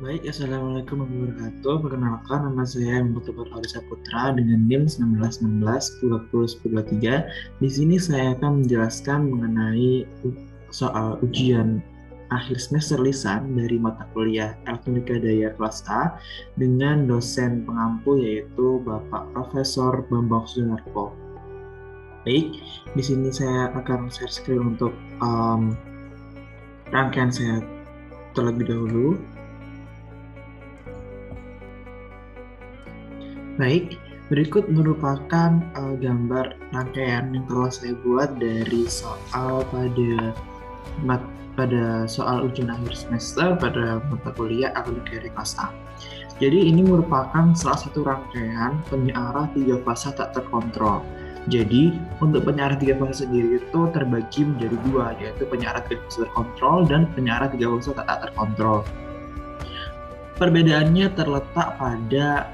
Baik, Assalamualaikum warahmatullahi wabarakatuh. Perkenalkan, nama saya Muhammad Tobar Alisa Putra dengan NIM 1916 2010 Di sini saya akan menjelaskan mengenai soal ujian akhir semester lisan dari mata kuliah Elektronika Daya kelas A dengan dosen pengampu yaitu Bapak Profesor Bambang Sunarko. Baik, di sini saya akan share screen untuk rangkaian saya terlebih dahulu. Baik, berikut merupakan gambar rangkaian yang telah saya buat dari soal pada soal ujian akhir semester pada mata kuliah Akademik kelas A. Jadi ini merupakan salah satu rangkaian penyearah 3 fase tak terkontrol. Jadi untuk penyearah 3 fase sendiri itu terbagi menjadi 2, yaitu penyearah 3 fase terkontrol dan penyearah 3 fase tak terkontrol. Perbedaannya terletak pada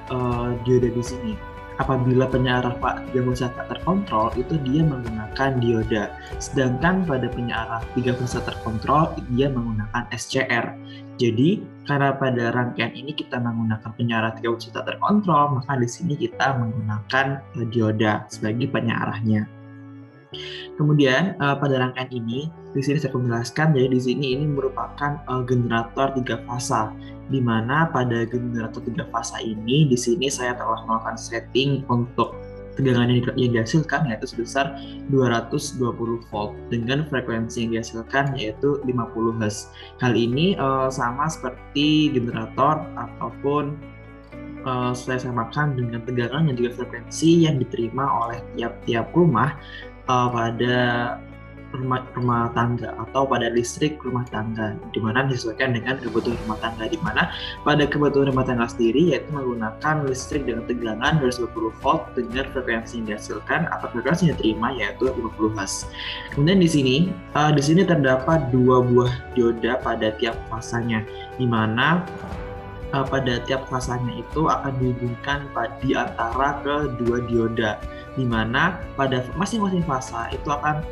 dioda di sini. Apabila penyearah 3 fase tak terkontrol, itu dia menggunakan dioda. Sedangkan pada penyearah 3 fase terkontrol, dia menggunakan SCR. Jadi, karena pada rangkaian ini kita menggunakan penyearah 3 fase tak terkontrol, maka di sini kita menggunakan dioda sebagai penyearahnya. Kemudian pada rangkaian ini, di sini saya menjelaskan, jadi di sini ini merupakan generator 3 fasa, di mana pada generator 3 fasa ini, di sini saya telah melakukan setting untuk tegangan yang dihasilkan yaitu sebesar 220 volt dengan frekuensi yang dihasilkan yaitu 50 Hz. Hal ini sama seperti generator ataupun saya samakan dengan tegangan dan juga frekuensi yang diterima oleh tiap-tiap rumah pada rumah tangga atau pada listrik rumah tangga, di mana disesuaikan dengan kebutuhan rumah tangga, di mana pada kebutuhan rumah tangga sendiri yaitu menggunakan listrik dengan tegangan 220 volt dengan frekuensi yang dihasilkan atau frekuensi yang diterima yaitu 50 Hz. Kemudian di sini terdapat 2 buah dioda pada tiap fasanya, di mana pada tiap fasanya itu akan dihubungkan di antara kedua dioda, di mana pada masing-masing fasa itu akan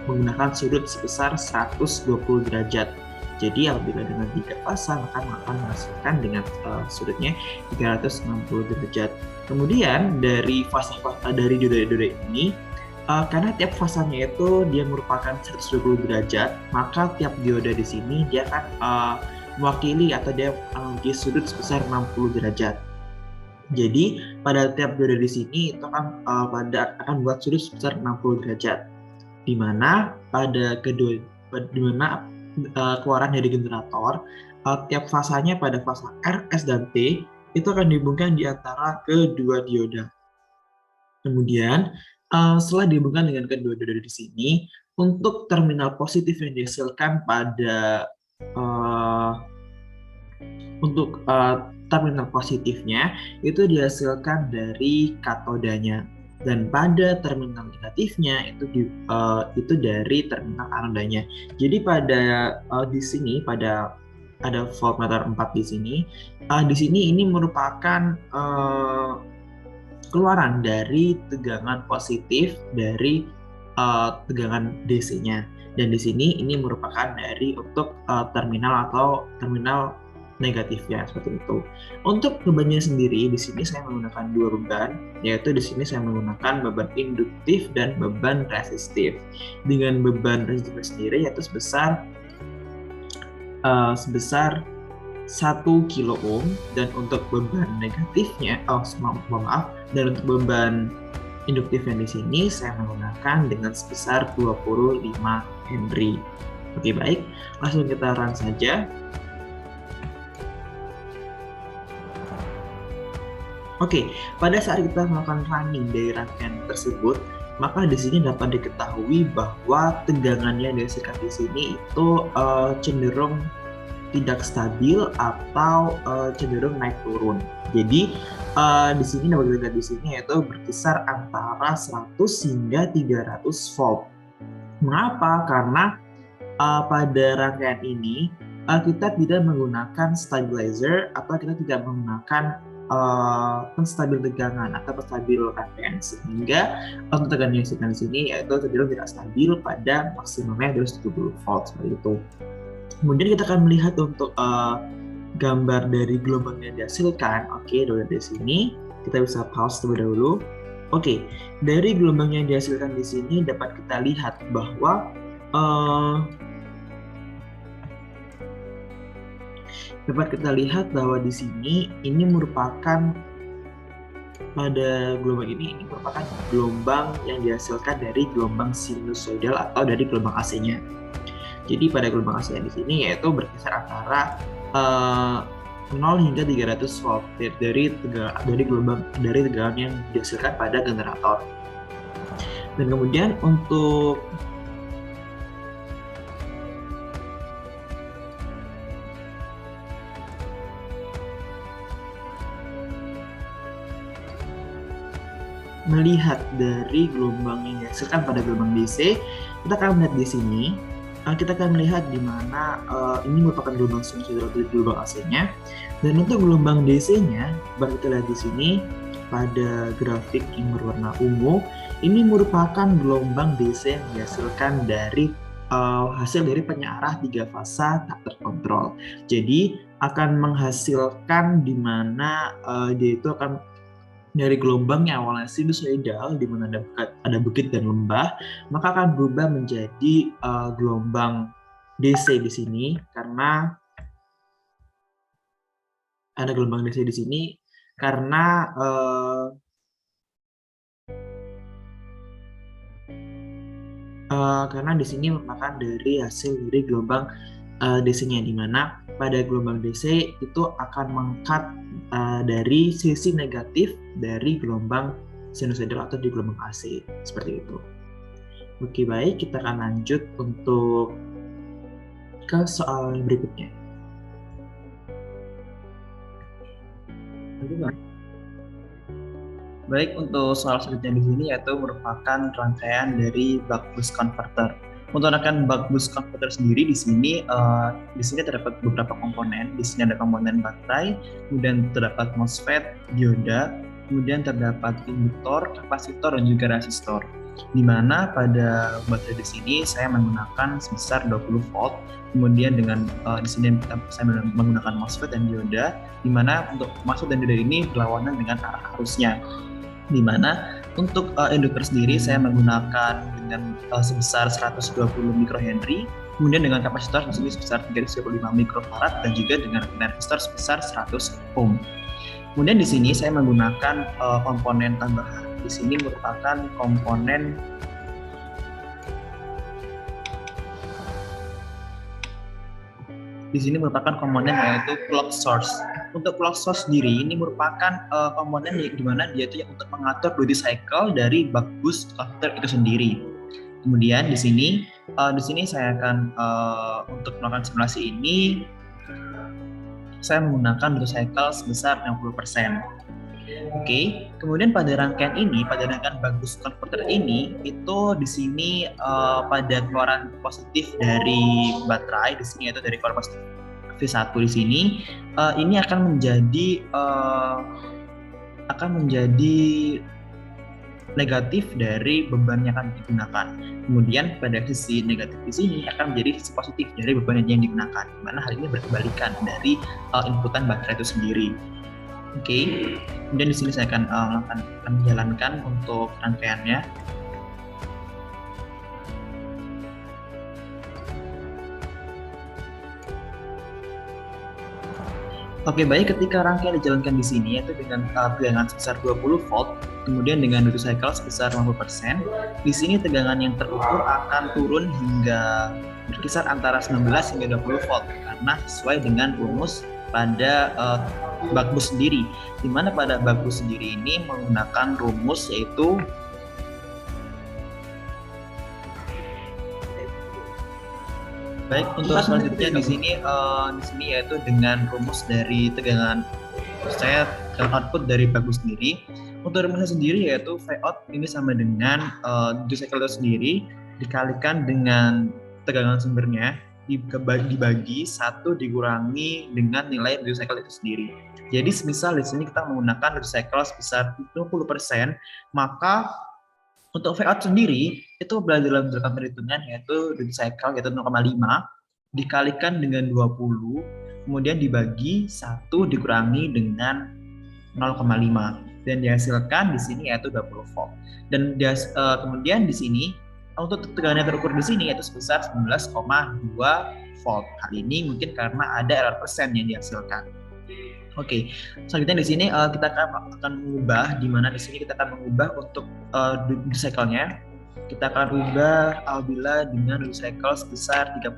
menggunakan sudut sebesar 120 derajat. Jadi apabila dengan 3 fasa maka akan menghasilkan dengan sudutnya 360 derajat. Kemudian dari dari dioda-dioda ini, karena tiap fasanya itu dia merupakan 120 derajat, maka tiap dioda di sini dia akan mewakili atau dia memiliki sudut sebesar 60 derajat. Jadi pada tiap dioda di sini itu akan buat sudut sebesar 60 derajat. Di mana keluaran dari generator tiap fasanya pada fasa R, S, dan T itu akan dihubungkan di antara kedua dioda. Kemudian setelah dihubungkan dengan kedua dioda di sini, untuk terminal positif yang dihasilkan pada terminal positifnya itu dihasilkan dari katodanya, dan pada terminal negatifnya itu dari terminal anodanya. Jadi di sini ada voltmeter 4 di sini ini merupakan keluaran dari tegangan positif dari tegangan DC-nya, dan di sini ini merupakan dari untuk terminal negatifnya, seperti itu. Untuk bebannya sendiri di sini saya menggunakan 2 beban, yaitu di sini saya menggunakan beban induktif dan beban resistif. Dengan beban resistif sendiri yaitu sebesar 1 kilo ohm, dan untuk beban negatifnya dan untuk beban induktif yang di sini saya menggunakan dengan sebesar 25 Henry. Oke, baik, langsung kita run saja. Oke, pada saat kita melakukan running dari rangkaian tersebut, maka di sini dapat diketahui bahwa tegangan yang dihasilkan di sini itu cenderung tidak stabil atau cenderung naik turun. Jadi di sini dapat dilihat di sini yaitu berkisar antara 100 hingga 300 volt. Mengapa? Karena pada rangkaian ini kita tidak menggunakan stabilizer atau kita tidak menggunakan penstabil tegangan atau penstabil rangkaian, sehingga untuk tegangan yang dihasilkan di sini yaitu cenderung tidak stabil pada maksimumnya 270 volt seperti itu. Kemudian kita akan melihat untuk gambar dari gelombang yang dihasilkan. Oke, dari sini kita bisa pause terlebih dahulu. Oke, dari gelombang yang dihasilkan di sini dapat kita lihat bahwa di sini ini merupakan pada gelombang ini merupakan gelombang yang dihasilkan dari gelombang sinusoidal atau dari gelombang AC-nya. Jadi pada gelombang AC di sini yaitu berkisar antara 0 hingga 300 volt dari tegangan yang dihasilkan pada generator. Dan kemudian untuk melihat dari gelombang yang dihasilkan pada gelombang DC, kita akan melihat di sini, kita akan melihat di mana ini merupakan gelombang sinusoidal dari gelombang AC-nya. Dan untuk gelombang DC-nya, baru kita lihat di sini pada grafik yang berwarna ungu, ini merupakan gelombang DC yang dihasilkan dari hasil dari penyearah 3 fasa tak terkontrol. Jadi akan menghasilkan di mana dia itu akan dari gelombang yang awalnya sinusoidal di mana ada bukit dan lembah, maka akan berubah menjadi gelombang DC di sini karena ada gelombang DC di sini karena di sini merupakan dari hasil dari gelombang DC-nya, di mana pada gelombang DC itu akan mengangkat dari sisi negatif dari gelombang sinusoidal atau di gelombang AC, seperti itu. Oke, baik, kita akan lanjut untuk ke soal berikutnya. Baik, untuk soal selanjutnya di sini yaitu merupakan rangkaian dari buck boost converter. Untuk rangkaian buck boost converter sendiri di sini terdapat beberapa komponen. Di sini ada komponen baterai, kemudian terdapat MOSFET, dioda, kemudian terdapat induktor, kapasitor, dan juga resistor. Di mana pada baterai di sini saya menggunakan sebesar 20 volt. Kemudian dengan di sini saya menggunakan MOSFET dan dioda, di mana untuk MOSFET dan dioda ini berlawanan dengan arah arusnya. Di mana untuk induktor sendiri saya menggunakan dengan sebesar 120 mikrohenry, kemudian dengan kapasitor di sini sebesar 325 mikrofarad dan juga dengan resistor sebesar 100 ohm. Kemudian di sini saya menggunakan komponen tambahan. Di sini merupakan komponen yaitu clock source. Untuk clock source sendiri ini merupakan komponen di mana dia itu yang untuk mengatur duty cycle dari buck boost converter itu sendiri. Kemudian di sini saya akan untuk melakukan simulasi ini saya menggunakan duty cycle sebesar 60%. Oke, kemudian pada rangkaian buck boost converter ini itu di sini pada keluaran positif dari baterai di sini yaitu dari keluaran positif V1 di sini ini akan menjadi negatif dari beban yang akan digunakan. Kemudian pada sisi negatif di sini akan menjadi sisi positif dari beban yang digunakan, di mana hal ini berkebalikan dari inputan baterai itu sendiri. Oke, kemudian di sini saya akan menjalankan untuk rangkaiannya. Oke, baik, ketika rangkaian dijalankan di sini yaitu dengan tegangan sebesar 20 volt, kemudian dengan duty cycle sebesar 50%, di sini tegangan yang terukur akan turun hingga berkisar antara 19 hingga 20 volt karena sesuai dengan rumus pada buck boost sendiri, di mana pada buck boost sendiri ini menggunakan rumus yaitu baik, untuk selanjutnya di sini yaitu dengan rumus dari tegangan output dari buck boost sendiri. Untuk rumusnya sendiri yaitu V out ini sama dengan duty cycle itu sendiri dikalikan dengan tegangan sumbernya dibagi 1 dikurangi dengan nilai duty cycle itu sendiri. Jadi semisal di sini kita menggunakan duty cycle sebesar 20%, maka untuk V out sendiri itu berada dalam perhitungan yaitu duty cycle yaitu 0,5. dikalikan dengan 20, kemudian dibagi 1 dikurangi dengan 0,5 dan dihasilkan di sini yaitu 20 volt. Dan kemudian di sini untuk tegangan yang terukur di sini yaitu sebesar 19,2 volt. Hal ini mungkin karena ada error persen yang dihasilkan. Oke, selanjutnya di sini kita akan mengubah, di mana di sini kita akan mengubah untuk duty cycle-nya. Kita akan ubah apabila dengan duty cycle sebesar 30%.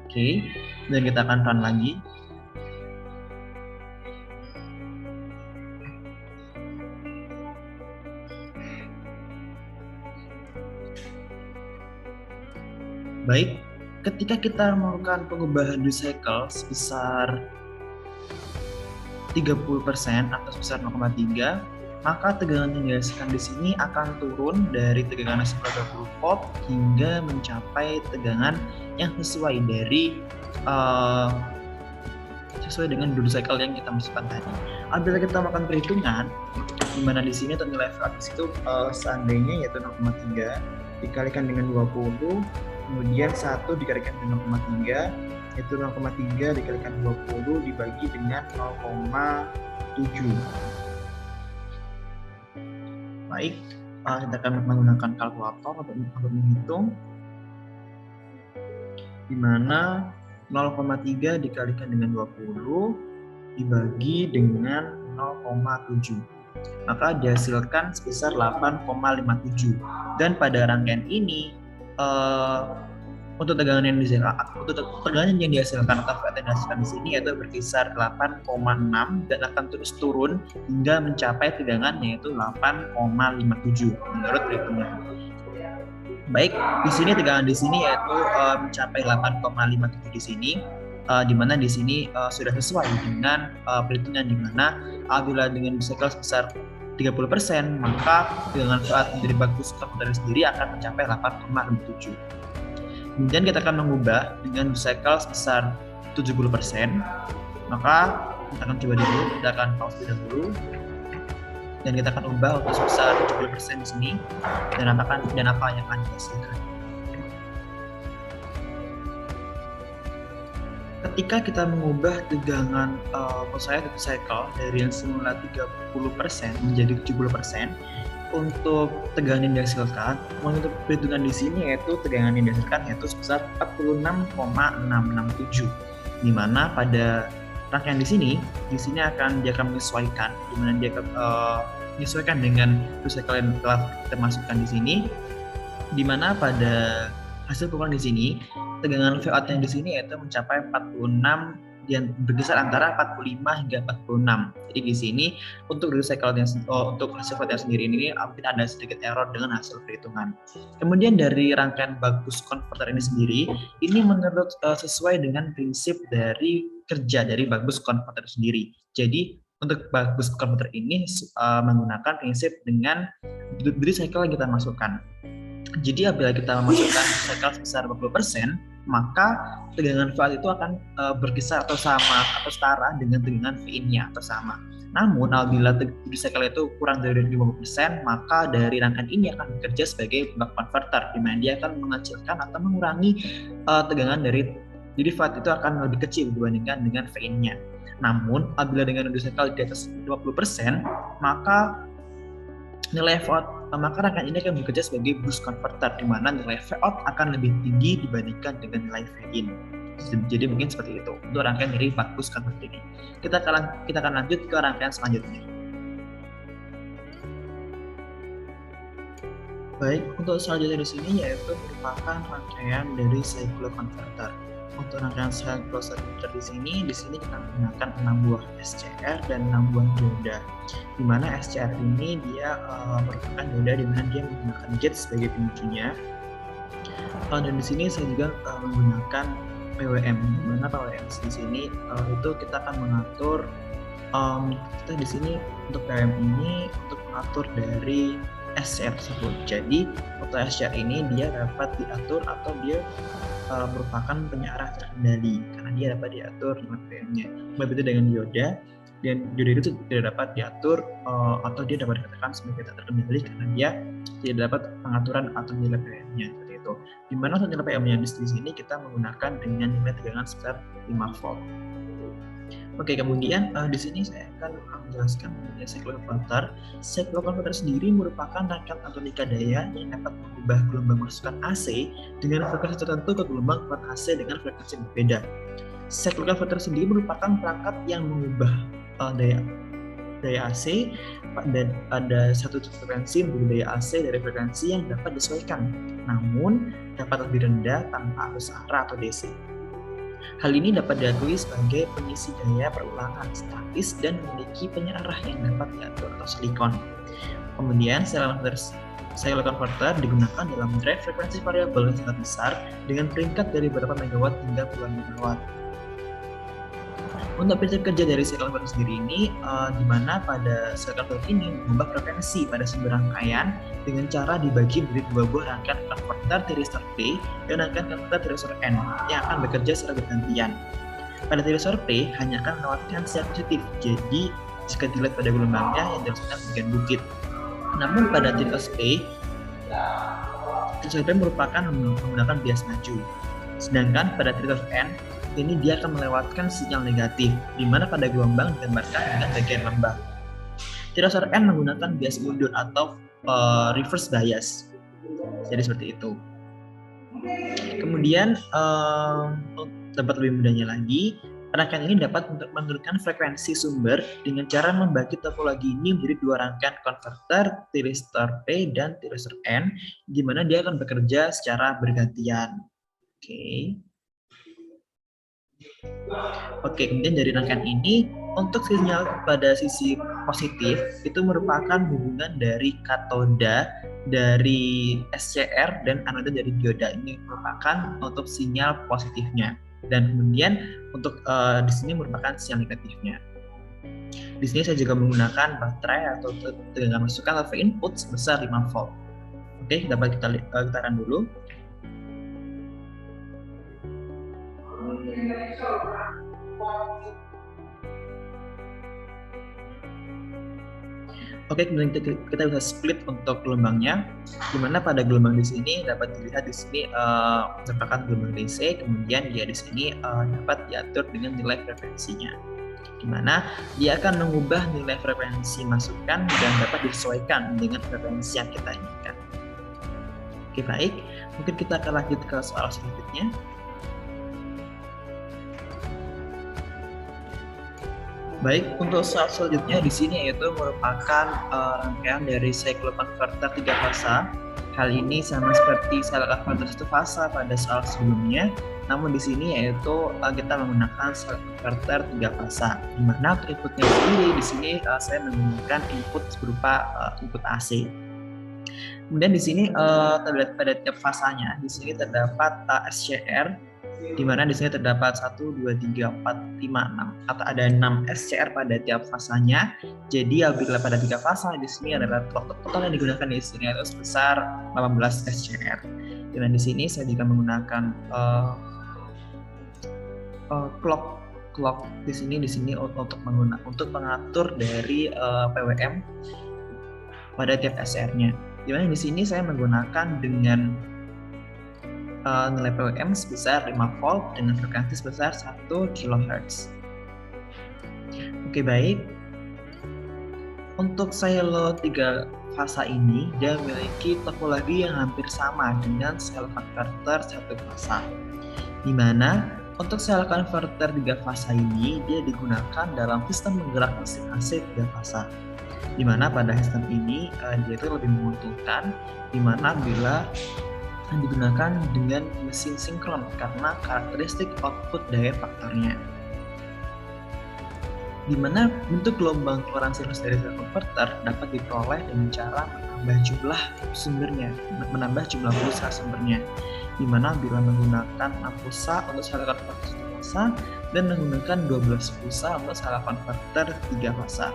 Oke, dan kita akan run lagi. Baik, ketika kita melakukan pengubahan duty cycle sebesar 30% atau sebesar 0,3, maka tegangan yang dihasilkan di sini akan turun dari tegangan 20 volt hingga mencapai tegangan yang sesuai dengan duty cycle yang kita masukkan tadi. Apabila kita melakukan perhitungan, di mana di sini untuk nilai VAX itu seandainya yaitu 0,3 dikalikan dengan 20, kemudian 1 dikalikan dengan 0,3, itu 0,3 dikalikan 20 dibagi dengan 0,7. Baik, kita akan menggunakan kalkulator untuk menghitung, di mana 0,3 dikalikan dengan 20 dibagi dengan 0,7. Maka dihasilkan sebesar 8,57. Dan pada rangkaian ini, untuk tegangan yang dihasilkan atau VAT yang dihasilkan di sini yaitu berkisar 8,6 dan akan terus turun hingga mencapai tegangan yaitu 8,57 menurut perhitungan. Baik, di sini tegangan di sini yaitu mencapai 8,57 di sini, di mana di sini sudah sesuai dengan perhitungan, di mana apabila dengan cycle sebesar 30%, maka tegangan VAT dari bagus komputer sendiri akan mencapai 8,57. Kemudian kita akan mengubah dengan cycle sebesar 70%, maka kita akan coba dulu, kita akan pause dulu, dan kita akan ubah untuk sebesar 70% di sini, dan apa yang akan dihasilkan. Ketika kita mengubah tegangan duty cycle dari yang semula 30% menjadi 70%, untuk tegangan yang dihasilkan, untuk perhitungan di sini yaitu tegangan yang dihasilkan yaitu sebesar 46,667, di mana pada rangkaian di sini dia akan menyesuaikan, di mana dia menyesuaikan dengan duty cycle yang telah kita masukkan di sini, di mana pada hasil pengukuran di sini tegangan VAT yang di sini yaitu mencapai 46 yang berkisar antara 45 hingga 46. Jadi di sini untuk duty cycle untuk hasil VAT sendiri ini mungkin ada sedikit error dengan hasil perhitungan. Kemudian dari rangkaian bagus converter ini sendiri, ini menurut sesuai dengan prinsip dari kerja dari bagus converter sendiri. Jadi untuk bagus converter ini menggunakan prinsip dengan duty cycle yang kita masukkan. Jadi apabila kita memasukkan cycle sebesar 20%, maka tegangan VAT itu akan berkisar atau sama atau setara dengan tegangan VIN-nya atau sama. Namun apabila duty cycle itu kurang dari 50%, maka dari rangkaian ini akan bekerja sebagai buck converter, di mana dia akan mengecilkan atau mengurangi tegangan dari, jadi VAT itu akan lebih kecil dibandingkan dengan VIN-nya. Namun apabila dengan duty cycle di atas 50%, maka rangkaian ini akan bekerja sebagai boost converter, di mana nilai VOUT akan lebih tinggi dibandingkan dengan nilai VIN. Jadi mungkin seperti itu untuk rangkaian dari boost converter ini. Kita akan lanjut ke rangkaian selanjutnya. Baik, untuk selanjutnya di sini yaitu merupakan rangkaian dari cycle converter. Untuk rangkaian cycle converter di sini kita menggunakan 6 buah SCR dan 6 buah dioda. Di mana SCR ini dia merupakan dioda di mana dia menggunakan gate sebagai pemicunya. Dan di sini saya juga menggunakan PWM. Di mana PWM di sini itu kita akan mengatur kita di sini untuk PWM ini untuk mengatur dari SCR tersebut. Jadi untuk SCR ini dia dapat diatur atau dia merupakan penyiar terkendali karena dia dapat diatur dengan PM-nya. Berbeda dengan dioda, dan dioda itu tidak dapat diatur atau dia dapat dikatakan sebagai tak terkendali karena dia tidak dapat pengaturan atau nilai PM-nya. itu. Di mana untuk nilai PM-nya di sini kita menggunakan dengan nilai tegangan sebesar 5 volt. Oke, kemudian di sini saya akan menjelaskan mengenai cycloconverter. Cycloconverter sendiri merupakan rangkaian elektronika daya yang dapat mengubah gelombang masukan AC dengan frekuensi tertentu ke gelombang keluar AC dengan frekuensi berbeda. Cycloconverter sendiri merupakan perangkat yang mengubah daya AC pada satu frekuensi menjadi daya AC dari frekuensi yang dapat disesuaikan, namun dapat lebih rendah tanpa arus arah atau DC. Hal ini dapat diakui sebagai pengisi daya perulangan statis dan memiliki penyarah yang dapat diatur atau silikon. Kemudian cycloconverter digunakan dalam drive frekuensi variabel yang sangat besar dengan peringkat dari beberapa megawatt hingga puluhan megawatt. Untuk prinsip kerja dari cycloconverter sendiri ini, di mana pada cycloconverter ini mengubah frekuensi pada sumber rangkaian dengan cara dibagi menjadi dua buah rangkaian konverter tiristor P dan rangkaian konverter tiristor N yang akan bekerja secara bergantian. Pada tiristor P hanya akan melewatkan sinyal positif, jadi jika dilihat pada gelombangnya yang dilaksanakan bagian bukit. Namun pada tiristor P merupakan menggunakan bias maju. Sedangkan pada tiristor N ini dia akan melewatkan sinyal negatif, di mana pada gelombang digambarkan dengan bagian lembah. Tiristor N menggunakan bias mundur atau reverse bias. Jadi seperti itu. Kemudian dapat lebih mudahnya lagi, rangkaian ini dapat menurunkan frekuensi sumber dengan cara membagi topologi ini menjadi dua rangkaian konverter tiristor P dan tiristor N, di mana dia akan bekerja secara bergantian. Oke, kemudian dari rangkaian ini, untuk sinyal pada sisi positif itu merupakan hubungan dari katoda dari SCR dan anoda dari dioda. Ini merupakan untuk sinyal positifnya. Dan kemudian untuk di sini merupakan sinyal negatifnya. Di sini saya juga menggunakan baterai atau tegangan masukan atau input sebesar 5 volt. Oke, dapat kita run dulu. Oke, kemudian kita bisa split untuk gelombangnya, di mana pada gelombang di sini dapat dilihat di sini merupakan gelombang DC, kemudian dia di sini dapat diatur dengan nilai frekuensinya, di mana dia akan mengubah nilai frekuensi masukan dan dapat disesuaikan dengan frekuensi yang kita inginkan. Oke, baik, mungkin kita akan lanjut ke soal selanjutnya. Baik, untuk soal selanjutnya di sini yaitu merupakan rangkaian dari cycloconverter 3 fasa. Hal ini sama seperti cycloconverter 1 fasa pada soal sebelumnya, namun di sini yaitu kita menggunakan cycloconverter 3 fasa. Di mana untuk inputnya sendiri di sini saya menggunakan input berupa input AC. Kemudian di sini terlihat pada tiap fasanya, di sini terdapat SCR, di mana di sini terdapat 1, 2, 3, 4, 5, 6 atau ada 6 SCR pada tiap fasanya. Jadi apabila pada 3 fasa di sini adalah total yang digunakan di sini itu sebesar 18 SCR. Dan di sini saya juga menggunakan clock di sini untuk mengatur dari PWM pada tiap SCR-nya. Di mana di sini saya menggunakan dengan nilai PWM sebesar 5 volt dengan frekuensi sebesar 1 kHz. Oke, baik. Untuk silo 3 fasa ini, dia memiliki topologi yang hampir sama dengan cycloconverter 1 fasa. Di mana untuk cycloconverter 3 fasa ini, dia digunakan dalam sistem penggerak mesin AC 3 fasa. Di mana pada sistem ini, dia itu lebih menguntungkan, di mana bila digunakan dengan mesin sinkron karena karakteristik output daya faktornya, di mana bentuk gelombang keluaran sinus dari cycloconverter dapat diperoleh dengan cara menambah jumlah sumbernya, menambah jumlah pulsa sumbernya, di mana bila menggunakan 6 pulsa untuk cycloconverter 1 fasa dan menggunakan 12 pulsa untuk cycloconverter 3 fasa.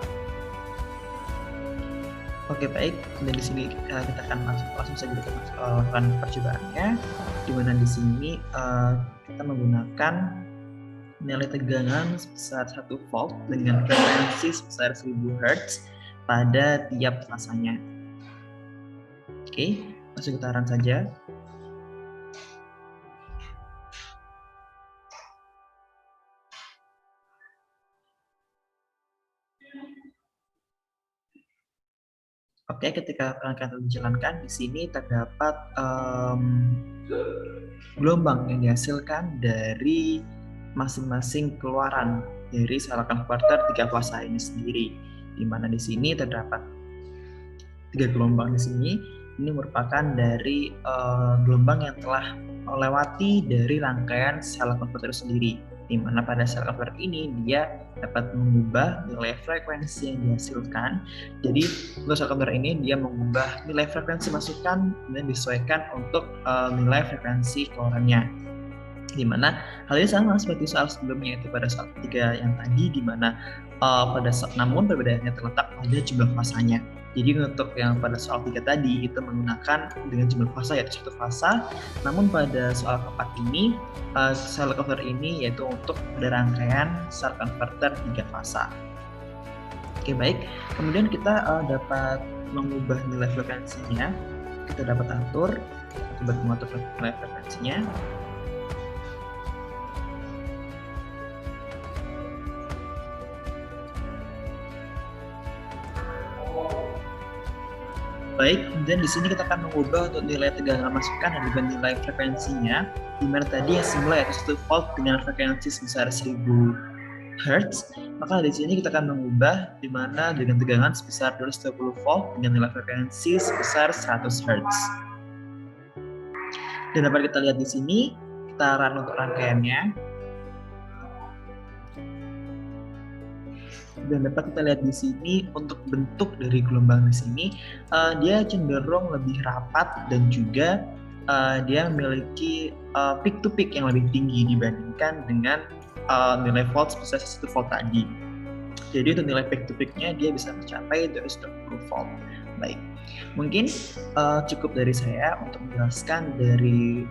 Oke, baik. Dan di sini kita akan langsung saja kita lakukan percobaannya. Di mana di sini kita menggunakan nilai tegangan sebesar 1 volt dengan frekuensi sebesar 1000 Hz pada tiap fasanya. Oke, langsung kita run saja. Oke, ketika rangkaian dijalankan, di sini terdapat gelombang yang dihasilkan dari masing-masing keluaran dari sel converter 3 fasa ini sendiri, di mana di sini terdapat 3 gelombang di sini. Ini merupakan dari gelombang yang telah melewati dari rangkaian sel converter sendiri, di mana pada sel converter ini dia dapat mengubah nilai frekuensi yang dihasilkan. Jadi untuk sel converter ini dia mengubah nilai frekuensi masukan dan disesuaikan untuk nilai frekuensi keluarannya. Di mana hal ini sama seperti soal sebelumnya, itu pada soal ketiga yang tadi, di mana namun perbedaannya terletak pada jumlah fasanya. Jadi untuk yang pada soal 3 tadi itu menggunakan dengan jumlah fasa yaitu 1 fasa, namun pada soal keempat ini sel converter ini yaitu untuk pada rangkaian sel converter 3 fasa. Oke, baik. Kemudian kita dapat mengubah nilai frekuensinya. Kita dapat atur, dapat mengatur nilai frekuensinya. Baik, kemudian di sini kita akan mengubah untuk nilai tegangan masukan dan juga nilai frekuensinya, di mana tadi yang semula yaitu 1 volt dengan frekuensi sebesar 1000 Hz, maka di sini kita akan mengubah di mana dengan tegangan sebesar 220 volt dengan nilai frekuensi sebesar 100 Hz. Dan dapat kita lihat di sini, kita run untuk rangkaiannya. Dan dapat kita lihat di sini untuk bentuk dari gelombang di sini dia cenderung lebih rapat dan juga dia memiliki peak to peak yang lebih tinggi dibandingkan dengan nilai volt sebesar 1 volt tadi. Jadi untuk nilai peak to peak-nya dia bisa mencapai 220 volt. Baik, mungkin cukup dari saya untuk menjelaskan dari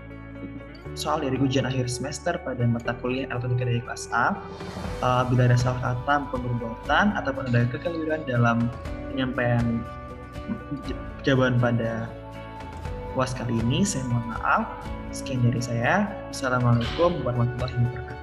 soal dari ujian akhir semester pada mata kuliah elektronika dari kelas A. Bila ada salah kata maupun perbuatan ataupun ada kekeliruan dalam penyampaian jawaban pada UAS kali ini, saya mohon maaf. Sekian dari saya. Assalamualaikum warahmatullahi wabarakatuh.